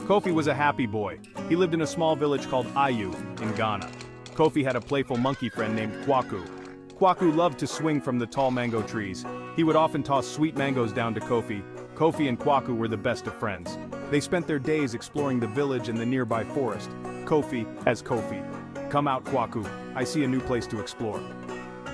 Kofi was a happy boy. He lived in a small village called Ayu in Ghana. Kofi had a playful monkey friend named Kwaku. Kwaku loved to swing from the tall mango trees. He would often toss sweet mangoes down to Kofi. Kofi and Kwaku were the best of friends. They spent their days exploring the village and the nearby forest. Kofi as Kofi. Come out, Kwaku. I see a new place to explore.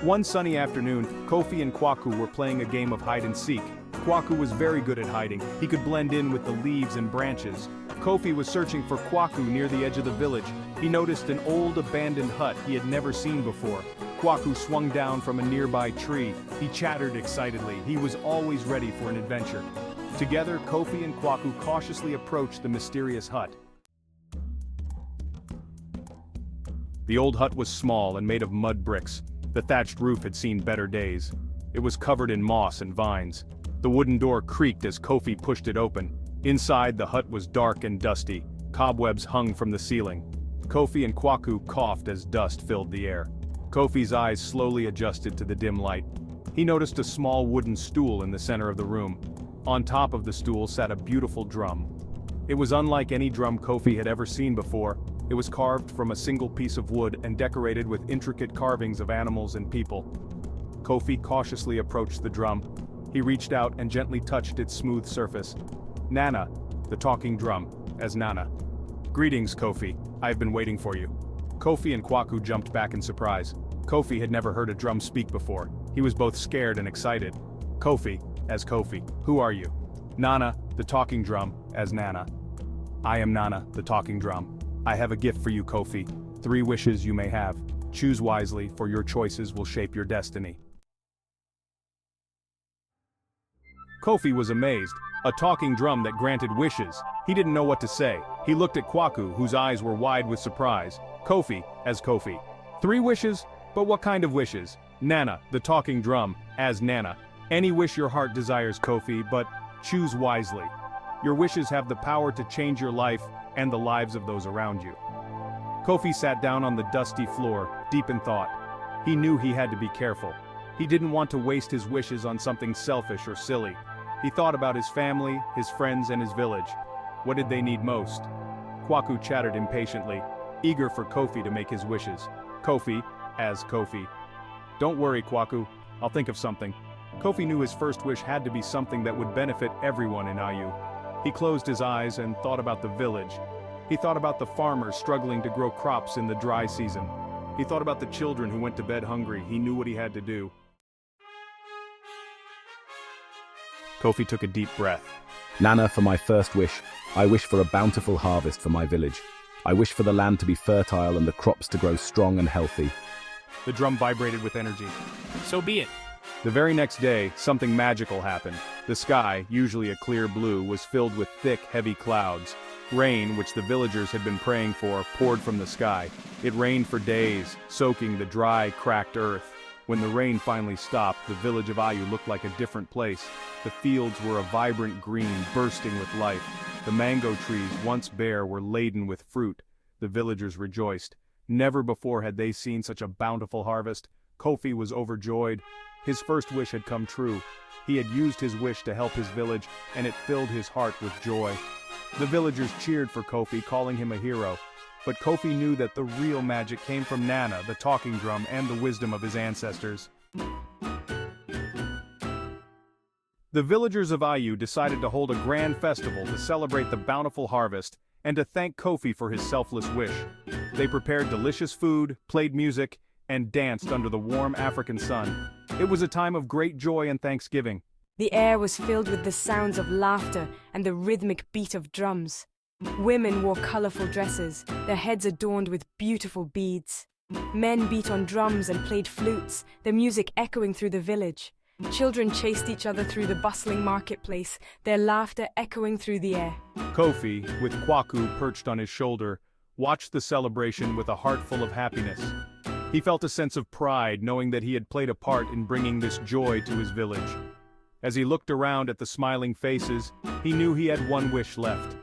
One sunny afternoon, Kofi and Kwaku were playing a game of hide and seek. Kwaku was very good at hiding. He could blend in with the leaves and branches. Kofi was searching for Kwaku near the edge of the village. He noticed an old abandoned hut he had never seen before. Kwaku swung down from a nearby tree. He chattered excitedly. He was always ready for an adventure. Together, Kofi and Kwaku cautiously approached the mysterious hut. The old hut was small and made of mud bricks. The thatched roof had seen better days. It was covered in moss and vines. The wooden door creaked as Kofi pushed it open. Inside, the hut was dark and dusty. Cobwebs hung from the ceiling. Kofi and Kwaku coughed as dust filled the air. Kofi's eyes slowly adjusted to the dim light. He noticed a small wooden stool in the center of the room. On top of the stool sat a beautiful drum. It was unlike any drum Kofi had ever seen before. It was carved from a single piece of wood and decorated with intricate carvings of animals and people. Kofi cautiously approached the drum. He reached out and gently touched its smooth surface. Nana, the talking drum, as Nana. Greetings, Kofi. I have been waiting for you. Kofi and Kwaku jumped back in surprise. Kofi had never heard a drum speak before. He was both scared and excited. Kofi, as Kofi. Who are you? Nana, the talking drum, as Nana. I am Nana, the talking drum. I have a gift for you, Kofi. 3 wishes you may have. Choose wisely, for your choices will shape your destiny. Kofi was amazed. A talking drum that granted wishes. He didn't know what to say. He looked at Kwaku, whose eyes were wide with surprise. Kofi, as Kofi. 3 wishes? But what kind of wishes? Nana, the talking drum, as Nana. Any wish your heart desires, Kofi, but choose wisely. Your wishes have the power to change your life and the lives of those around you. Kofi sat down on the dusty floor, deep in thought. He knew he had to be careful. He didn't want to waste his wishes on something selfish or silly. He thought about his family, his friends, and his village. What did they need most? Kwaku chattered impatiently, eager for Kofi to make his wishes. Kofi, as Kofi. Don't worry, Kwaku. I'll think of something. Kofi knew his first wish had to be something that would benefit everyone in Ayu. He closed his eyes and thought about the village. He thought about the farmers struggling to grow crops in the dry season. He thought about the children who went to bed hungry. He knew what he had to do. Kofi took a deep breath. Nana, for my first wish, I wish for a bountiful harvest for my village. I wish for the land to be fertile and the crops to grow strong and healthy. The drum vibrated with energy. So be it. The very next day, something magical happened. The sky, usually a clear blue, was filled with thick, heavy clouds. Rain, which the villagers had been praying for, poured from the sky. It rained for days, soaking the dry, cracked earth. When the rain finally stopped, the village of Ayu looked like a different place. The fields were a vibrant green, bursting with life. The mango trees, once bare, were laden with fruit. The villagers rejoiced. Never before had they seen such a bountiful harvest. Kofi was overjoyed. His first wish had come true. He had used his wish to help his village, and it filled his heart with joy. The villagers cheered for Kofi, calling him a hero. But Kofi knew that the real magic came from Nana, the talking drum, and the wisdom of his ancestors. The villagers of Ayu decided to hold a grand festival to celebrate the bountiful harvest and to thank Kofi for his selfless wish. They prepared delicious food, played music, and danced under the warm African sun. It was a time of great joy and thanksgiving. The air was filled with the sounds of laughter and the rhythmic beat of drums. Women wore colorful dresses, their heads adorned with beautiful beads. Men beat on drums and played flutes, their music echoing through the village. Children chased each other through the bustling marketplace, their laughter echoing through the air. Kofi, with Kwaku perched on his shoulder, watched the celebration with a heart full of happiness. He felt a sense of pride knowing that he had played a part in bringing this joy to his village. As he looked around at the smiling faces, he knew he had one wish left.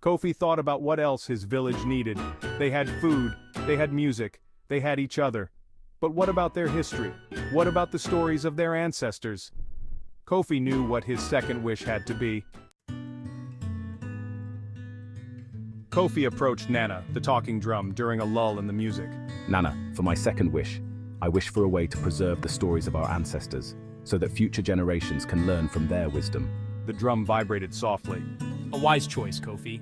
Kofi thought about what else his village needed. They had food, they had music, they had each other. But what about their history? What about the stories of their ancestors? Kofi knew what his second wish had to be. Kofi approached Nana, the talking drum, during a lull in the music. Nana, for my second wish, I wish for a way to preserve the stories of our ancestors, so that future generations can learn from their wisdom. The drum vibrated softly. A wise choice, Kofi.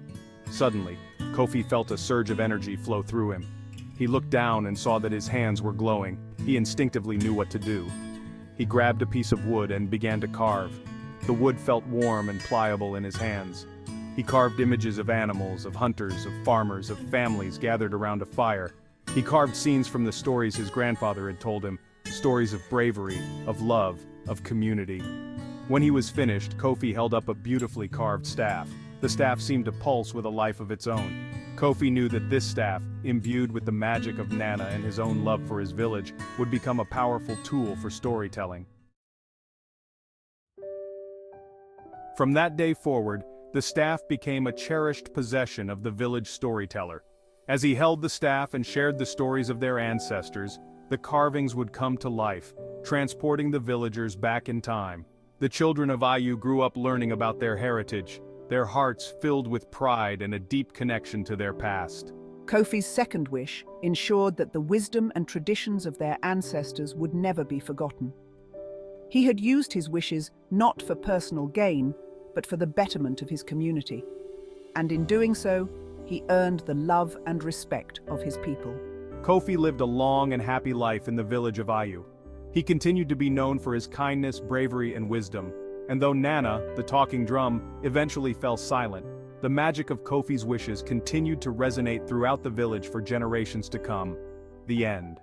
Suddenly, Kofi felt a surge of energy flow through him. He looked down and saw that his hands were glowing. He instinctively knew what to do. He grabbed a piece of wood and began to carve. The wood felt warm and pliable in his hands. He carved images of animals, of hunters, of farmers, of families gathered around a fire. He carved scenes from the stories his grandfather had told him, stories of bravery, of love, of community. When he was finished, Kofi held up a beautifully carved staff. The staff seemed to pulse with a life of its own. Kofi knew that this staff, imbued with the magic of Nana and his own love for his village, would become a powerful tool for storytelling. From that day forward, the staff became a cherished possession of the village storyteller. As he held the staff and shared the stories of their ancestors, the carvings would come to life, transporting the villagers back in time. The children of Ayu grew up learning about their heritage, their hearts filled with pride and a deep connection to their past. Kofi's second wish ensured that the wisdom and traditions of their ancestors would never be forgotten. He had used his wishes not for personal gain, but for the betterment of his community. And in doing so, he earned the love and respect of his people. Kofi lived a long and happy life in the village of Ayu. He continued to be known for his kindness, bravery, and wisdom. And though Nana, the talking drum, eventually fell silent, the magic of Kofi's wishes continued to resonate throughout the village for generations to come. The end.